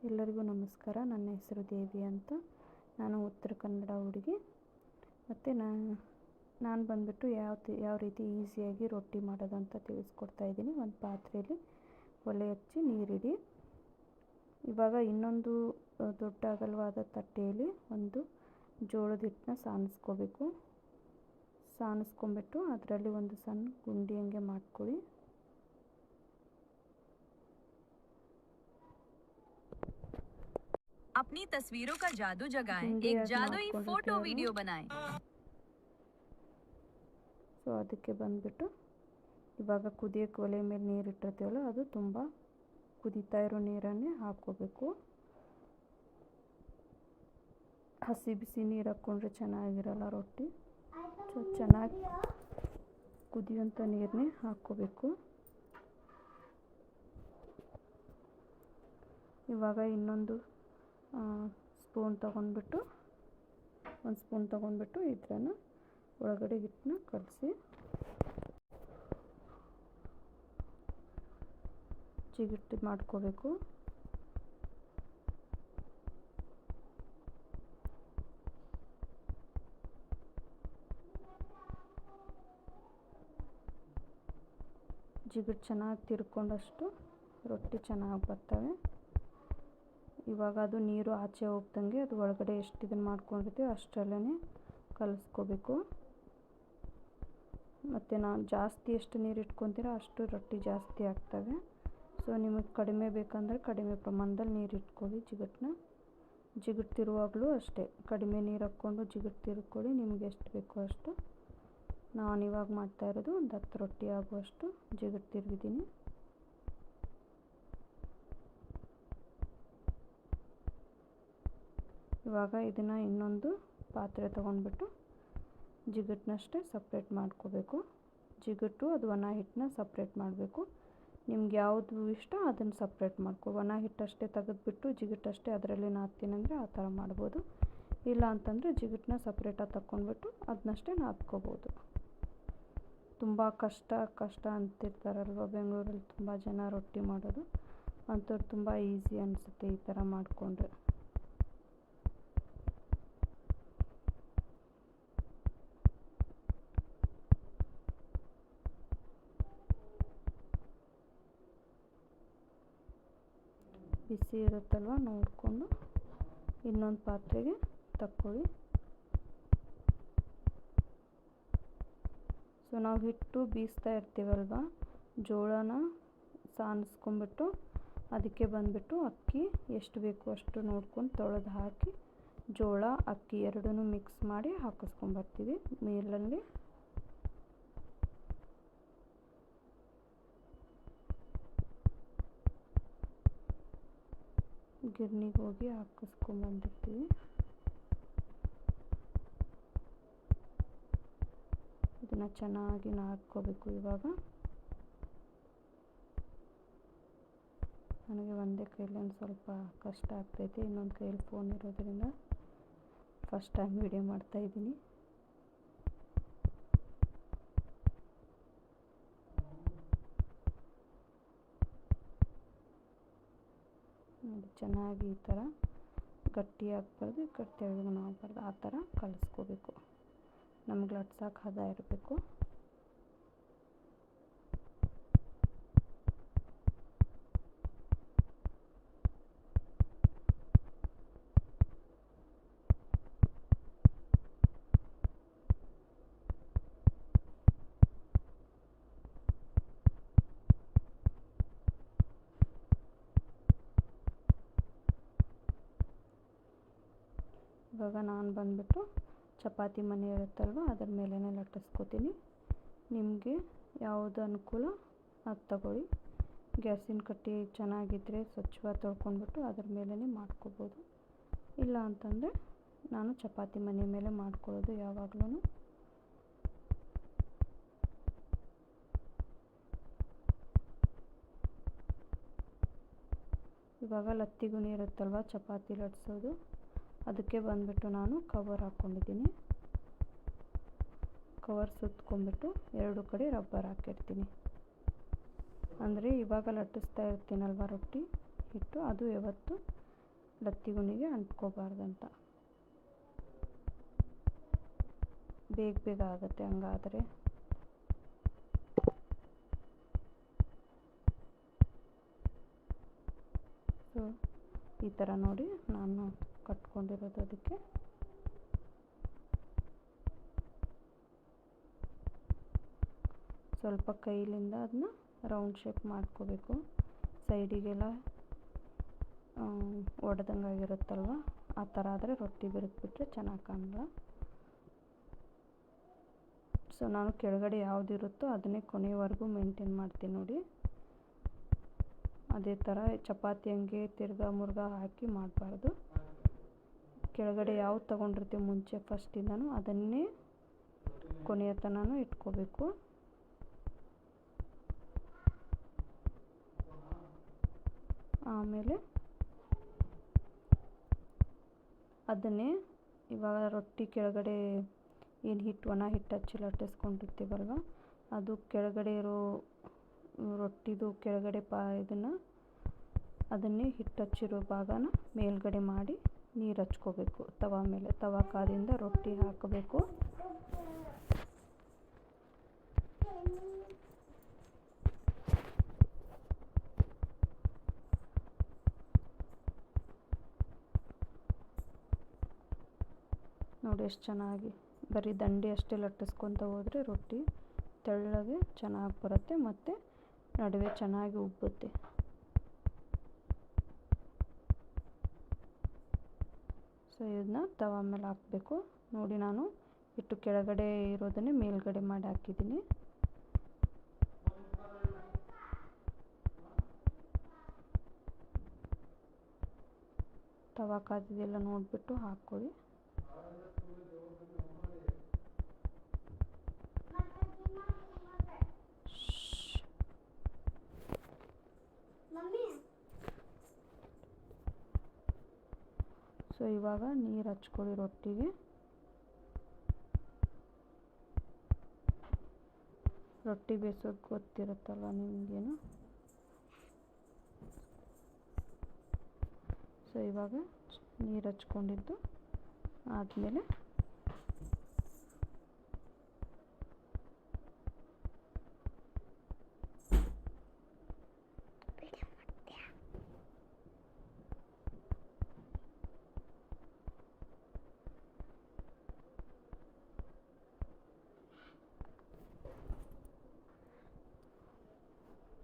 ಎಲ್ಲರಿಗೂ ನಮಸ್ಕಾರ. ನನ್ನ ಹೆಸರು ದೇವಿ ಅಂತ. ನಾನು ಉತ್ತರ ಕನ್ನಡ ಹುಡುಗಿ. ಮತ್ತು ನಾನು ಬಂದುಬಿಟ್ಟು ಯಾವ ರೀತಿ ಈಸಿಯಾಗಿ ರೊಟ್ಟಿ ಮಾಡೋದಂತ ತಿಳಿಸ್ಕೊಡ್ತಾ ಇದ್ದೀನಿ. ಒಂದು ಪಾತ್ರೆಯಲ್ಲಿ ಒಲೆ ಹಚ್ಚಿ ನೀರಿಡಿ. ಇವಾಗ ಇನ್ನೊಂದು ದೊಡ್ಡ ಅಗಲವಾದ ತಟ್ಟೆಯಲ್ಲಿ ಒಂದು ಜೋಳದ ಹಿಟ್ಟನ್ನ ಸಾನಿಸ್ಕೊಂಬಿಟ್ಟು ಅದರಲ್ಲಿ ಒಂದು ಸಣ್ಣ ಗುಂಡಿ ಹಂಗೆ ಮಾಡ್ಕೊಳ್ಳಿ. अपनी तस्वीरों का जादू जगाएं, एक जादुई फोटो वीडियो बनाएं। ಸೊ ಅದಕ್ಕೆ ಬಂದುಬಿಟ್ಟು ಇವಾಗ ಕುದಿಯೋಕ್ಕೆ ಒಲೆ ಮೇಲೆ ನೀರು ಇಟ್ಟಿರ್ತೀವಲ್ಲ, ಅದು ತುಂಬ ಕುದೀತಾ ಇರೋ ನೀರನ್ನೇ ಹಾಕ್ಕೋಬೇಕು. ಹಸಿ ಬಿಸಿ ನೀರು ಹಾಕ್ಕೊಂಡ್ರೆ ಚೆನ್ನಾಗಿರಲ್ಲ ರೊಟ್ಟಿ. ಸೊ ಚೆನ್ನಾಗಿ ಕುದಿಯೋಂಥ ನೀರನ್ನೇ ಹಾಕ್ಕೋಬೇಕು. ಇವಾಗ ಇನ್ನೊಂದು ಒಂದು ಸ್ಪೂನ್ ತೊಗೊಂಡ್ಬಿಟ್ಟು ಇದನ್ನು ಒಳಗಡೆ ಹಿಟ್ಟನ್ನ ಕಲಸಿ ಜಿಗಿಟ್ಟು ಮಾಡ್ಕೋಬೇಕು. ಜಿಗಿಟ್ಟು ಚೆನ್ನಾಗಿ ತಿರ್ಕೊಂಡಷ್ಟು ರೊಟ್ಟಿ ಚೆನ್ನಾಗಿ ಬರ್ತವೆ. ಇವಾಗ ಅದು ನೀರು ಆಚೆ ಹೋಗ್ದಂಗೆ ಅದು ಒಳಗಡೆ ಎಷ್ಟು ಇದನ್ನು ಮಾಡ್ಕೊಂಡಿರ್ತೀವಿ ಅಷ್ಟರಲ್ಲೇ ಕಲಿಸ್ಕೋಬೇಕು. ಮತ್ತು ನಾನು ಜಾಸ್ತಿ ಎಷ್ಟು ನೀರು ಇಟ್ಕೊತೀರೋ ಅಷ್ಟು ರೊಟ್ಟಿ ಜಾಸ್ತಿ ಆಗ್ತವೆ. ಸೊ ನಿಮಗೆ ಕಡಿಮೆ ಬೇಕಂದರೆ ಕಡಿಮೆ ಪ್ರಮಾಣದಲ್ಲಿ ನೀರು ಇಟ್ಕೊಳ್ಳಿ. ಜಿಗಿಟ್ಟು ತಿರುವಾಗಲೂ ಅಷ್ಟೇ ಕಡಿಮೆ ನೀರು ಹಾಕ್ಕೊಂಡು ಜಿಗಿಟ್ಟು ತಿರ್ಕೊಳ್ಳಿ. ನಿಮಗೆ ಎಷ್ಟು ಬೇಕೋ ಅಷ್ಟು. ನಾನು ಇವಾಗ ಮಾಡ್ತಾಯಿರೋದು ಒಂದು 10 ರೊಟ್ಟಿ ಆಗುವಷ್ಟು ಜಿಗಿಟ್ಟು ತಿರುಗಿದ್ದೀನಿ. ಇವಾಗ ಇದನ್ನು ಇನ್ನೊಂದು ಪಾತ್ರೆ ತೊಗೊಂಡ್ಬಿಟ್ಟು ಜಿಗಿಟ್ಟನ್ನಷ್ಟೇ ಸಪ್ರೇಟ್ ಮಾಡ್ಕೋಬೇಕು. ಜಿಗಿಟ್ಟು ಅದು ಒಣ ಹಿಟ್ಟನ್ನ ಸಪ್ರೇಟ್ ಮಾಡಬೇಕು. ನಿಮ್ಗೆ ಯಾವುದು ಇಷ್ಟ ಅದನ್ನು ಸಪ್ರೇಟ್ ಒಣ ಹಿಟ್ಟಷ್ಟೇ ತೆಗೆದುಬಿಟ್ಟು ಜಿಗಿಟ್ಟಷ್ಟೇ ಅದರಲ್ಲಿ ನಾದ್ತೀನಂದರೆ ಆ ಥರ ಮಾಡ್ಬೋದು. ಇಲ್ಲ ಅಂತಂದರೆ ಜಿಗಿಟ್ಟನ್ನ ಸಪ್ರೇಟಾಗಿ ತಗೊಂಡ್ಬಿಟ್ಟು ಅದನ್ನಷ್ಟೇ ನಾದ್ಕೋಬೋದು. ತುಂಬ ಕಷ್ಟ ಅಂತಿರ್ತಾರಲ್ವ ಬೆಂಗಳೂರಲ್ಲಿ ತುಂಬ ಜನ ರೊಟ್ಟಿ ಮಾಡೋದು, ಅಂಥವ್ರು ತುಂಬ ಈಸಿ ಅನಿಸುತ್ತೆ ಈ ಥರ ಮಾಡಿಕೊಂಡ್ರೆ. ಬಿಸಿ ಇರುತ್ತಲ್ವ ನೋಡಿಕೊಂಡು ಇನ್ನೊಂದು ಪಾತ್ರೆಗೆ ತಕ್ಕೊಳ್ಳಿ. ಸೊ ನಾವು ಹಿಟ್ಟು ಬೀಸ್ತಾ ಇರ್ತೀವಲ್ವ, ಜೋಳನ ಸಾನಿಸ್ಕೊಂಬಿಟ್ಟು ಅದಕ್ಕೆ ಬಂದುಬಿಟ್ಟು ಅಕ್ಕಿ ಎಷ್ಟು ಬೇಕು ಅಷ್ಟು ನೋಡ್ಕೊಂಡು ತೊಳೆದು ಹಾಕಿ ಜೋಳ ಅಕ್ಕಿ ಎರಡನ್ನೂ ಮಿಕ್ಸ್ ಮಾಡಿ ಹಾಕಿಸ್ಕೊಂಬರ್ತೀವಿ ಮೇಲಲ್ಲಿ. ಗಿರ್ನಿಗೆ ಹೋಗಿ ಹಾಕಿಸ್ಕೊಂಬಂದಿರ್ತೀವಿ. ಇದನ್ನು ಚೆನ್ನಾಗಿ ನಾದ್ಕೋಬೇಕು. ಇವಾಗ ನನಗೆ ಒಂದೇ ಕೈಯಲ್ಲಿ ಒಂದು ಸ್ವಲ್ಪ ಕಷ್ಟ ಆಗ್ತೈತೆ, ಇನ್ನೊಂದು ಕೈಯಲ್ಲಿ ಫೋನ್ ಇರೋದ್ರಿಂದ ಫಸ್ಟ್ ಟೈಮ್ ವಿಡಿಯೋ ಮಾಡ್ತಾಯಿದ್ದೀನಿ. ಚೆನ್ನಾಗಿ ಈ ಥರ ಗಟ್ಟಿ ಆಗಬಾರ್ದು, ಗಟ್ಟಿಯಾಗೂ ಆಗಬಾರ್ದು, ಆ ಥರ ಕಲಿಸ್ಕೋಬೇಕು. ನಮ್ಗೆ ಲಟ್ಸಕ್ಕೆ ಹದ ಇರಬೇಕು. ಇವಾಗ ನಾನು ಬಂದುಬಿಟ್ಟು ಚಪಾತಿ ಮಣೆ ಇರುತ್ತಲ್ವ ಅದ್ರ ಮೇಲೇ ಲಟ್ಟಿಸ್ಕೋತೀನಿ. ನಿಮಗೆ ಯಾವುದು ಅನುಕೂಲ ಅದು ತಗೊಳ್ಳಿ. ಗ್ಯಾಸಿನ ಕಟ್ಟಿ ಚೆನ್ನಾಗಿದ್ದರೆ ಸ್ವಚ್ಛವಾಗಿ ತೊಳ್ಕೊಂಡ್ಬಿಟ್ಟು ಅದ್ರ ಮೇಲೇ ಮಾಡ್ಕೋಬೋದು. ಇಲ್ಲ ಅಂತಂದರೆ ನಾನು ಚಪಾತಿ ಮಣೆ ಮೇಲೆ ಮಾಡ್ಕೊಳ್ಳೋದು ಯಾವಾಗಲೂ. ಇವಾಗ ಲತ್ತಿಗುಣಿ ಇರುತ್ತಲ್ವ ಚಪಾತಿ ಲಟ್ಸೋದು, ಅದಕ್ಕೆ ಬಂದುಬಿಟ್ಟು ನಾನು ಕವರ್ ಹಾಕ್ಕೊಂಡಿದ್ದೀನಿ. ಕವರ್ ಸುತ್ಕೊಂಡ್ಬಿಟ್ಟು ಎರಡು ಕಡೆ ರಬ್ಬರ್ ಹಾಕಿರ್ತೀನಿ. ಅಂದರೆ ಇವಾಗ ಲಟ್ಟಿಸ್ತಾ ಇರ್ತೀನಲ್ವ ರೊಟ್ಟಿ ಹಿಟ್ಟು, ಅದು ಯಾವತ್ತು ಲತ್ತಿಗುಣಿಗೆ ಅಂಟ್ಕೋಬಾರ್ದಂತ. ಬೇಗ ಬೇಗ ಆಗುತ್ತೆ ಹಂಗಾದರೆ. ಸೊ ಈ ಥರ ನೋಡಿ ನಾನು ಕಟ್ಕೊಂಡಿರೋದು. ಅದಕ್ಕೆ ಸ್ವಲ್ಪ ಕೈಲಿಂದ ಅದನ್ನ ರೌಂಡ್ ಶೇಪ್ ಮಾಡ್ಕೋಬೇಕು. ಸೈಡಿಗೆಲ್ಲ ಒಡೆದಂಗೆ ಆಗಿರುತ್ತಲ್ವ, ಆ ಥರ ಆದರೆ ರೊಟ್ಟಿ ಬಿರುಕ್ಬಿಟ್ರೆ ಚೆನ್ನಾಗಿ ಕಾಣಲ್ಲ. ಸೊ ನಾನು ಕೆಳಗಡೆ ಯಾವುದಿರುತ್ತೋ ಅದನ್ನೇ ಕೊನೆಯವರೆಗೂ ಮೇಂಟೈನ್ ಮಾಡ್ತೀನಿ ನೋಡಿ. ಅದೇ ಥರ ಚಪಾತಿ ಹಂಗೆ ತಿರ್ಗಾ ಮುರ್ಗಾ ಹಾಕಿ ಮಾಡಬಾರ್ದು. ಕೆಳಗಡೆ ಯಾವ್ದು ತೊಗೊಂಡಿರ್ತೀವಿ ಮುಂಚೆ ಫಸ್ಟಿಂದನೂ ಅದನ್ನೇ ಕೊನೆಯ ತನಕ ಇಟ್ಕೋಬೇಕು. ಆಮೇಲೆ ಅದನ್ನೇ ಇವಾಗ ರೊಟ್ಟಿ ಕೆಳಗಡೆ ಏನು ಹಿಟ್ಟು ಒಣ ಹಿಟ್ಟು ಹಚ್ಚಿ ಲಟ್ಟಿಸ್ಕೊಂಡಿರ್ತೀವಲ್ವ, ಅದು ಕೆಳಗಡೆ ಇರೋ ರೊಟ್ಟಿದು ಕೆಳಗಡೆ ಅದನ್ನೇ ಹಿಟ್ಟು ಹಚ್ಚಿರೋ ಭಾಗನ ಮೇಲ್ಗಡೆ ಮಾಡಿ ನೀರು ಹಚ್ಕೋಬೇಕು. ತವಾ ಮೇಲೆ ತವಾ ಕಾದಿಂದ ರೊಟ್ಟಿ ಹಾಕಬೇಕು. ನೋಡಿ ಎಷ್ಟು ಚೆನ್ನಾಗಿ ಬರೀ ದಂಡಿ ಅಷ್ಟೇ ಲಟ್ಟಿಸ್ಕೊತ ಹೋದರೆ ರೊಟ್ಟಿ ತೆಳ್ಳಗೆ ಚೆನ್ನಾಗಿ ಬರುತ್ತೆ ಮತ್ತು ನಡುವೆ ಚೆನ್ನಾಗಿ ಉಬ್ಬುತ್ತೆ. ಸೊ ಇದನ್ನ ತವಾ ಮೇಲೆ ಹಾಕಬೇಕು. ನೋಡಿ ನಾನು ಹಿಟ್ಟು ಕೆಳಗಡೆ ಇರೋದನ್ನೇ ಮೇಲ್ಗಡೆ ಮಾಡಿ ಹಾಕಿದ್ದೀನಿ. ತವಾ ಕಾದಿದೆಲ್ಲ ನೋಡಿಬಿಟ್ಟು ಹಾಕ್ಕೊಳ್ಳಿ. ಸೊ ಇವಾಗ ನೀರು ಹಚ್ಕೊಳ್ಳಿ ರೊಟ್ಟಿಗೆ. ರೊಟ್ಟಿ ಬೇಯಿಸೋದು ಗೊತ್ತಿರುತ್ತಲ್ವ ನಿಮಗೇನು. ಸೊ ಇವಾಗ ನೀರು ಹಚ್ಕೊಂಡಿದ್ದು ಆದಮೇಲೆ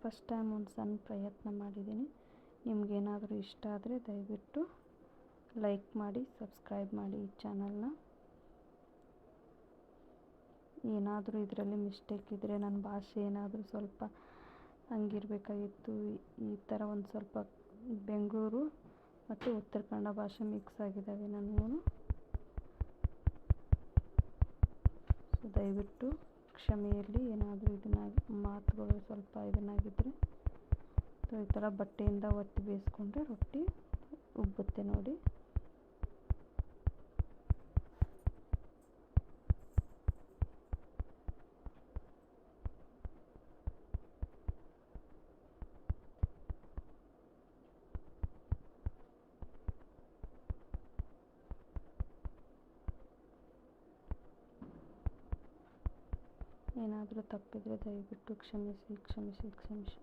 ಫಸ್ಟ್ ಟೈಮ್ ಒಂದು ಸಣ್ಣ ಪ್ರಯತ್ನ ಮಾಡಿದ್ದೀನಿ. ನಿಮಗೇನಾದರೂ ಇಷ್ಟ ಆದರೆ ದಯವಿಟ್ಟು ಲೈಕ್ ಮಾಡಿ, ಸಬ್ಸ್ಕ್ರೈಬ್ ಮಾಡಿ ಈ ಚಾನಲ್ನ. ಏನಾದರೂ ಇದರಲ್ಲಿ ಮಿಸ್ಟೇಕ್ ಇದ್ದರೆ, ನನ್ನ ಭಾಷೆ ಏನಾದರೂ ಸ್ವಲ್ಪ ಹಂಗಿರಬೇಕಾಗಿತ್ತು. ಈ ಥರ ಒಂದು ಸ್ವಲ್ಪ ಬೆಂಗಳೂರು ಮತ್ತು ಉತ್ತರ ಕನ್ನಡ ಭಾಷೆ ಮಿಕ್ಸ್ ಆಗಿದ್ದಾವೆ ನನಗೂ. ಸೊ ದಯವಿಟ್ಟು ಕ್ಷಮೆಯಲ್ಲಿ ಏನಾದರೂ ಮಾತುಗಳು ಸ್ವಲ್ಪ ಇದನ್ನಾಗಿದ್ದರೆ. ಸೊ ಈ ಥರ ಬಟ್ಟೆಯಿಂದ ಒತ್ತಿ ಬೇಯಿಸ್ಕೊಂಡ್ರೆ ರೊಟ್ಟಿ ಉಬ್ಬುತ್ತೆ ನೋಡಿ. ಏನಾದರೂ ತಪ್ಪಿದರೆ ದಯವಿಟ್ಟು ಕ್ಷಮಿಸಿ.